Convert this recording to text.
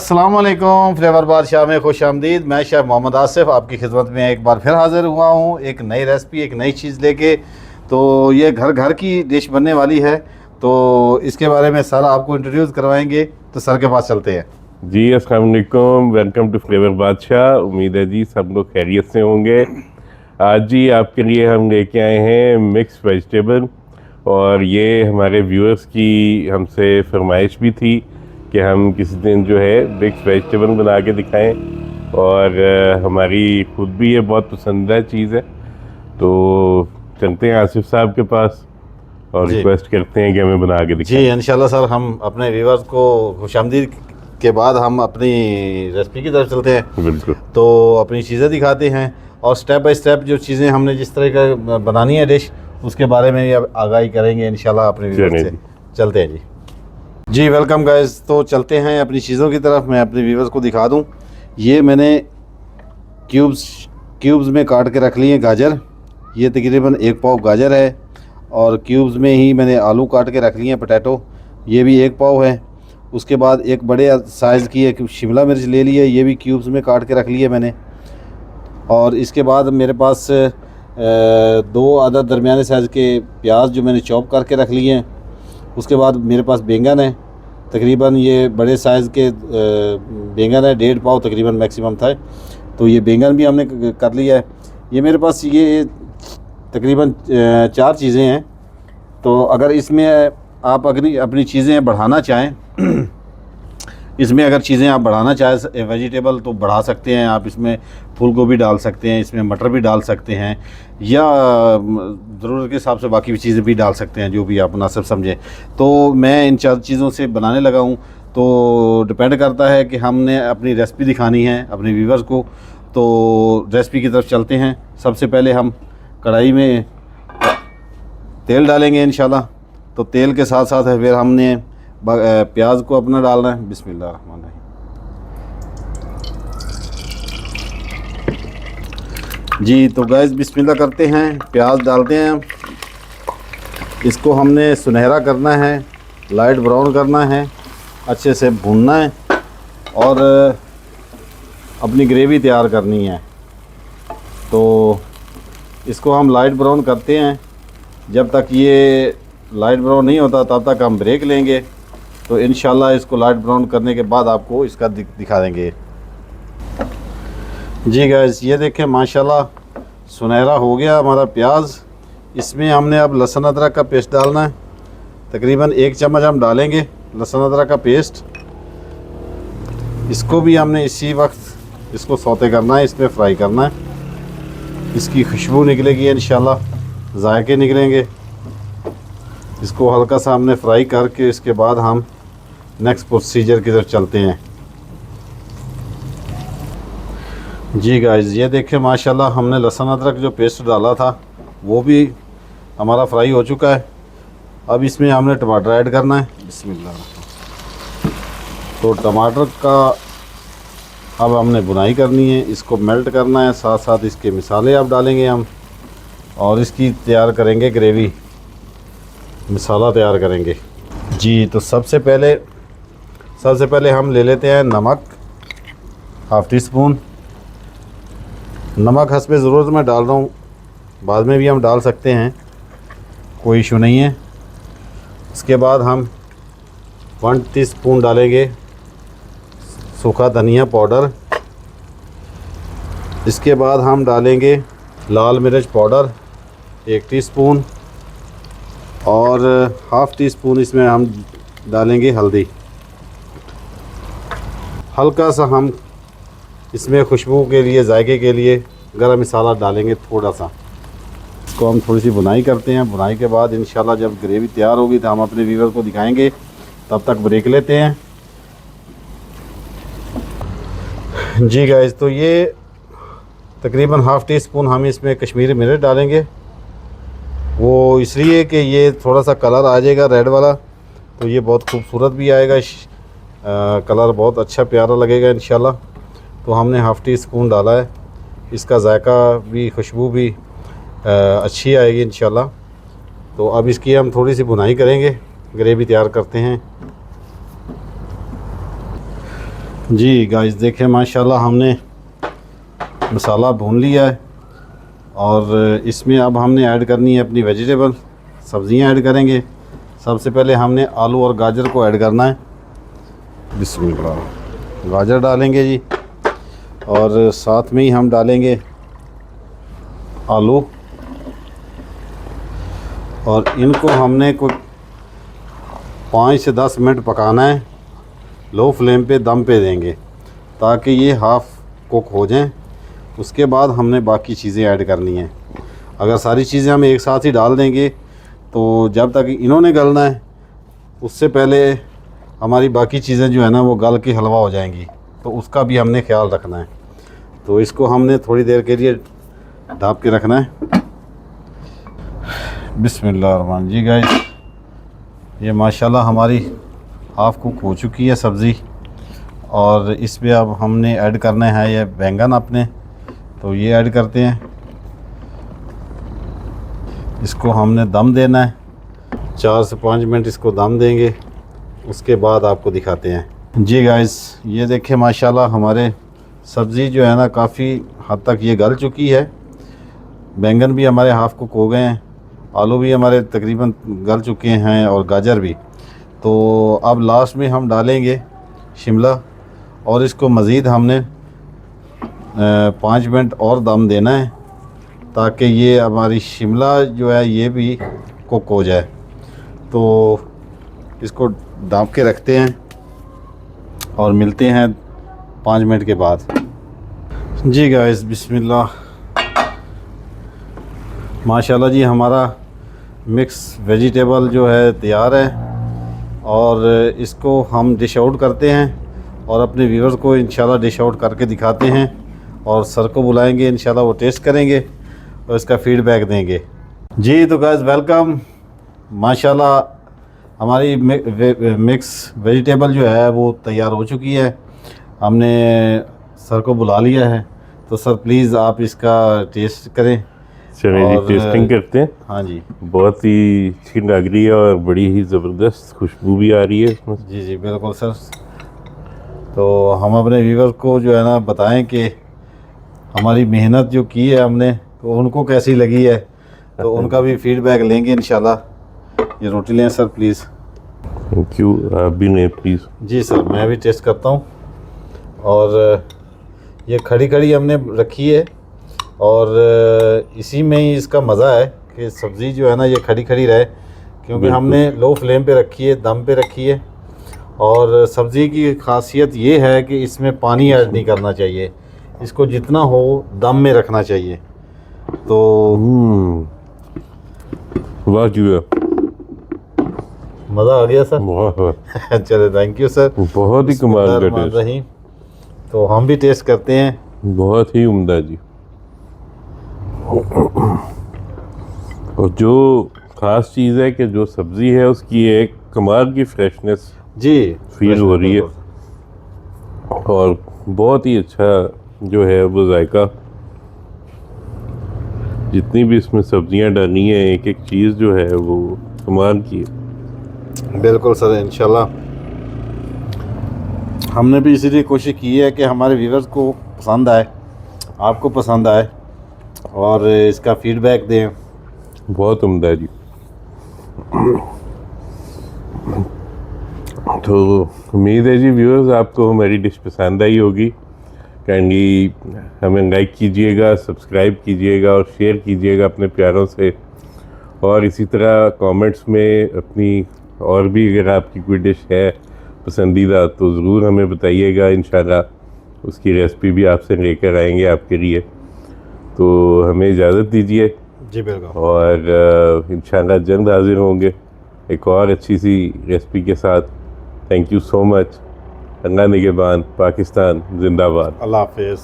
अस्सलाम वालेकुम। फ्लेवर बादशाह में खुश आमदीद। मैं शेफ़ मोहम्मद आसिफ आपकी खिदमत में एक बार फिर हाज़िर हुआ हूँ एक नई रेसिपी, एक नई चीज़ लेके। तो ये घर घर की डिश बनने वाली है, तो इसके बारे में सारा आपको इंट्रोड्यूस करवाएंगे। तो सर के पास चलते हैं। जी अस्सलाम वालेकुम, वेलकम टू फ्लेवर बादशाह। उम्मीद है जी सब लोग खैरियत से होंगे। आज जी आपके लिए हम लेके आए हैं मिक्स वेजिटेबल, और ये हमारे व्यूअर्स की हमसे फरमाइश भी थी कि हम किसी दिन जो है मिक्स वेजिटेबल बना के दिखाएं, और हमारी खुद भी ये बहुत पसंदीदा चीज़ है। तो चलते हैं आसिफ साहब के पास और जी रिक्वेस्ट करते हैं कि हमें बना के जी, दिखाएं। इंशाल्लाह सर, हम अपने व्यूअर्स को खुशामदीद के बाद हम अपनी रेसिपी की तरफ चलते हैं। बिल्कुल। तो अपनी चीज़ें दिखाते हैं और स्टेप बाय स्टेप जो चीज़ें हमने जिस तरह का बनानी है डिश, उसके बारे में भी अब आगाही करेंगे इंशाल्लाह अपने व्यूअर्स चलें से। जी। चलते हैं जी। जी वेलकम गाइस। तो चलते हैं अपनी चीज़ों की तरफ। मैं अपने व्यूअर्स को दिखा दूं, ये मैंने क्यूब्स में काट के रख लिए हैं गाजर। ये तकरीबन 1 पाव गाजर है, और क्यूब्स में ही मैंने आलू काट के रख लिए हैं, पोटैटो। ये भी 1 पाव है। उसके बाद एक बड़े साइज़ की एक शिमला मिर्च ले ली है, ये भी क्यूब्स में काट के रख ली है मैंने। और इसके बाद मेरे पास 2 अदद दरमियाने साइज़ के प्याज जो मैंने चॉप करके रख लिए हैं। उसके बाद मेरे पास बैंगन है, तकरीबन ये बड़े साइज़ के बैंगन है, 1.5 पाव तकरीबन मैक्सिमम था। तो ये बैंगन भी हमने कर लिया है। ये मेरे पास ये तकरीबन 4 चीज़ें हैं। तो अगर इसमें आप अपनी चीज़ें बढ़ाना चाहें इसमें अगर चीज़ें आप बढ़ाना चाहें वेजिटेबल, तो बढ़ा सकते हैं आप। इसमें फूल गोभी डाल सकते हैं, इसमें मटर भी डाल सकते हैं, या ज़रूरत के हिसाब से बाकी भी चीज़ें भी डाल सकते हैं, जो भी आप मुनासिब समझें। तो मैं इन 4 चीज़ों से बनाने लगा हूँ। तो डिपेंड करता है कि हमने अपनी रेसिपी दिखानी है अपने व्यूवर्स को। तो रेसिपी की तरफ चलते हैं। सबसे पहले हम कढ़ाई में तेल डालेंगे इंशाल्लाह। तो तेल के साथ साथ है फिर हमने प्याज को अपना डालना है। बिस्मिल्लाह रहमान रहीम। जी तो गैस बिस्मिल्लाह करते हैं, प्याज डालते हैं। इसको हमने सुनहरा करना है, लाइट ब्राउन करना है, अच्छे से भूनना है, और अपनी ग्रेवी तैयार करनी है। तो इसको हम लाइट ब्राउन करते हैं। जब तक ये लाइट ब्राउन नहीं होता तब तक हम ब्रेक लेंगे। तो इंशाल्लाह इसको लाइट ब्राउन करने के बाद आपको इसका दिखा देंगे। जी गाइस, ये देखें माशाल्लाह सुनहरा हो गया हमारा प्याज। इसमें हमने अब लहसुन अदरक का पेस्ट डालना है। तकरीबन 1 चम्मच हम डालेंगे लहसुन अदरक का पेस्ट। इसको भी हमने इसी वक्त इसको सौते करना है, इसमें फ्राई करना है। इसकी खुशबू निकलेगी इंशाल्लाह, जायके निकलेंगे। इसको हल्का सा हमने फ्राई करके इसके बाद हम नेक्स्ट प्रोसीजर की तरफ चलते हैं। जी गाइस, ये देखें माशाल्लाह हमने लहसुन अदरक जो पेस्ट डाला था वो भी हमारा फ्राई हो चुका है। अब इसमें हमने टमाटर ऐड करना है। बिस्मिल्लाह। तो टमाटर का अब हमने बुनाई करनी है, इसको मेल्ट करना है, साथ साथ इसके मिसाले अब डालेंगे हम, और इसकी तैयार करेंगे ग्रेवी, मसाला तैयार करेंगे। जी तो सबसे पहले हम ले लेते हैं नमक, 1/2 टी स्पून। नमक हस्बे ज़रूरत मैं डाल रहा हूँ, बाद में भी हम डाल सकते हैं, कोई इशू नहीं है। इसके बाद हम 1 टीस्पून डालेंगे सूखा धनिया पाउडर। इसके बाद हम डालेंगे लाल मिर्च पाउडर 1 टीस्पून, और 1/2 टीस्पून इसमें हम डालेंगे हल्दी। हल्का सा हम इसमें खुशबू के लिए, जायके के लिए गरम मसाला डालेंगे थोड़ा सा। इसको हम थोड़ी सी बुनाई करते हैं। बुनाई के बाद इंशाल्लाह जब ग्रेवी तैयार होगी तो हम अपने व्यूअर को दिखाएंगे। तब तक ब्रेक लेते हैं। जी गाइस, तो ये तकरीबन 1/2 टीस्पून हम इसमें कश्मीरी मिर्च डालेंगे। वो इसलिए कि ये थोड़ा सा कलर आ जाएगा रेड वाला, तो ये बहुत खूबसूरत भी आएगा, कलर बहुत अच्छा प्यारा लगेगा इंशाल्लाह। तो हमने 1/2 टीस्पून डाला है, इसका जायका भी, खुशबू भी अच्छी आएगी इंशाल्लाह। तो अब इसकी हम थोड़ी सी भुनाई करेंगे, ग्रेवी तैयार करते हैं। जी गाइस देखें माशाल्लाह हमने मसाला भून लिया है और इसमें अब हमने ऐड करनी है अपनी वेजिटेबल, सब्ज़ियाँ ऐड करेंगे। सबसे पहले हमने आलू और गाजर को ऐड करना है। बिस्मिल्लाह, गाजर डालेंगे जी और साथ में ही हम डालेंगे आलू और इनको हमने कोई 5 से 10 मिनट पकाना है। लो फ्लेम पे दम पे देंगे ताकि ये हाफ़ कुक हो जाएं। उसके बाद हमने बाकी चीज़ें ऐड करनी हैं। अगर सारी चीज़ें हम एक साथ ही डाल देंगे तो जब तक इन्होंने गलना है उससे पहले हमारी बाकी चीज़ें जो है ना वो गल के हलवा हो जाएंगी, तो उसका भी हमने ख्याल रखना है। तो इसको हमने थोड़ी देर के लिए ढाँप के रखना है। बिस्मिल्लाह जी गाइस, ये माशाल्लाह हमारी हाफ़ कुक हो चुकी है सब्ज़ी और इसमें अब हमने ऐड करना है ये बैंगन अपने, तो ये ऐड करते हैं। इसको हमने दम देना है, 4 से 5 मिनट इसको दम देंगे, उसके बाद आपको दिखाते हैं। जी गाइस ये देखें माशाल्लाह हमारे सब्ज़ी जो है ना काफ़ी हद तक ये गल चुकी है। बैंगन भी हमारे हाफ़ कुक हो गए हैं, आलू भी हमारे तकरीबन गल चुके हैं और गाजर भी। तो अब लास्ट में हम डालेंगे शिमला और इसको मज़ीद हमने 5 मिनट और दम देना है ताकि ये हमारी शिमला जो है ये भी कुक हो जाए। तो इसको ढाँप के रखते हैं और मिलते हैं 5 मिनट के बाद। जी गाइस बिस्मिल्लाह, माशाल्लाह जी हमारा मिक्स वेजिटेबल जो है तैयार है और इसको हम डिश आउट करते हैं और अपने व्यूअर्स को इंशाल्लाह डिश आउट करके दिखाते हैं और सर को बुलाएंगे, इंशाल्लाह वो टेस्ट करेंगे और इसका फीडबैक देंगे। जी तो गाइस वेलकम, माशाल्लाह हमारी मिक्स वेजिटेबल जो है वो तैयार हो चुकी है। हमने सर को बुला लिया है, तो सर प्लीज़ आप इसका टेस्ट करें। चलिए जी टेस्टिंग करते हैं। हाँ जी, बहुत ही अच्छी लग रही है और बड़ी ही ज़बरदस्त खुशबू भी आ रही है इसमें। जी जी बिल्कुल सर। तो हम अपने व्यूअर्स को जो है ना बताएं कि हमारी मेहनत जो की है हमने तो उनको कैसी लगी है, तो उनका भी फीडबैक लेंगे इंशाल्लाह। ये रोटी लें सर प्लीज़। थैंक यू, आप भी लें प्लीज़। जी सर मैं भी टेस्ट करता हूँ। और ये खड़ी खड़ी हमने रखी है और इसी में ही इसका मज़ा है कि सब्ज़ी जो है ना ये खड़ी खड़ी रहे, क्योंकि हमने लो फ्लेम पे रखी है, दम पे रखी है। और सब्ज़ी की खासियत ये है कि इसमें पानी ऐड नहीं करना चाहिए, इसको जितना हो दम में रखना चाहिए। तो वाह जी वाह, मज़ा आ गया सर। वाह चले थैंक यू सर, बहुत ही कमाल का टेस्ट। रही। तो हम भी टेस्ट करते हैं। बहुत ही उम्दा जी। और जो ख़ास चीज़ है कि जो सब्ज़ी है उसकी एक कमाल की फ्रेशनेस जी फील हो रही है और बहुत ही अच्छा जो है वो जायका। जितनी भी इसमें सब्जियां डाली हैं एक एक चीज़ जो है वो कमाल की है। बिल्कुल सर, इंशाल्लाह हमने भी इसीलिए कोशिश की है कि हमारे व्यूअर्स को पसंद आए, आपको पसंद आए और इसका फीडबैक दें। बहुत उम्दा है जी। तो उम्मीद है जी व्यूअर्स आपको हमारी डिश पसंद आई होगी। काइंडली हमें लाइक कीजिएगा, सब्सक्राइब कीजिएगा और शेयर कीजिएगा अपने प्यारों से। और इसी तरह कमेंट्स में अपनी और भी अगर आपकी कोई डिश है पसंदीदा तो ज़रूर हमें बताइएगा। इंशाल्लाह उसकी रेसिपी भी आपसे लेकर आएंगे आपके लिए। तो हमें इजाज़त दीजिए जी बिल्कुल, और इंशाल्लाह जल्द हाजिर होंगे एक और अच्छी सी रेसिपी के साथ। Thank you so much. Allah निगहबान, पाकिस्तान जिंदाबाद। अल्लाह हाफिज़।